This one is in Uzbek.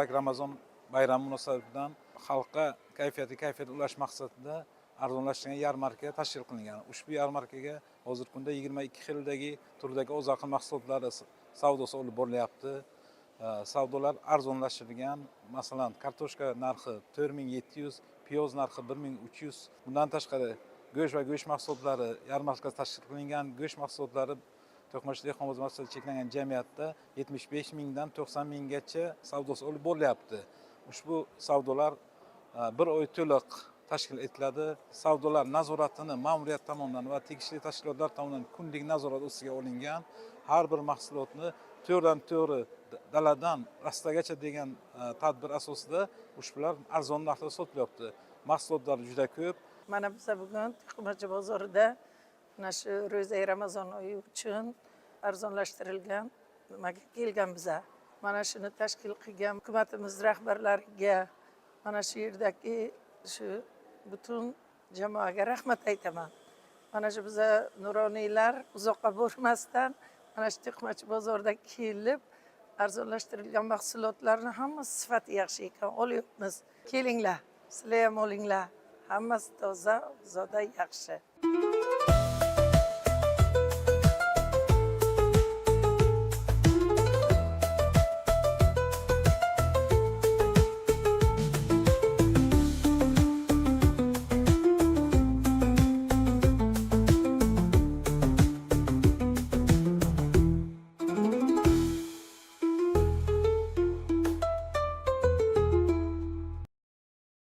muborak Ramazon bayrami munosabati bilan xalqqa kayfiyat ulash maqsadida arzonlashtirilgan yarmarka tashkil qilingan. Ushbu yarmarkaga hozirgi kunda 22 xildagi turdagi oziq-ovqat mahsulotlari savdosi olib borilyapti. Savdolar arzonlashtirilgan. Masalan, kartoshka narxi 4700, piyoz narxi 1300. Bundan tashqari go'sht va go'sht mahsulotlari yarmarkasi tashkil qilingan. Go'sht mahsulotlari To'qmash dehqon bozorchiligiga cheklangan jamiyatda 75 mingdan 90 minggacha savdosi olib borilyapti. Ushbu savdolar bir oy to'liq tashkil etiladi. Savdolar nazoratini ma'muriyat tomonidan va tegishli tashkilotlar tomonidan kunlik nazorat ostiga olingan. Har bir mahsulotni to'g'ridan to'g'ri daladan rastagacha degan tadbir asosida ushbular arzon narxda sotilyapti. Mahsulotlar juda ko'p. Mana biz bugun To'qimachi bozorida mana shu ro'za Ramazon oyi uchun arzonlashtirilgan nimaga kelganmiz. Mana shuni tashkil qilgan hukumatimiz rahbarlariga, mana shu yerdagi shu butun jamoaga rahmat aytaman. Mana shu biza nuroniylar uzoqqa bormasdan mana shu To'qimachi bozorda kelib arzonlashtirilgan mahsulotlarni hammasi sifati yaxshi ekan olyapmiz. Kelinglar, sizlar ham olinglar. Hammasi toza, zoda yaxshi.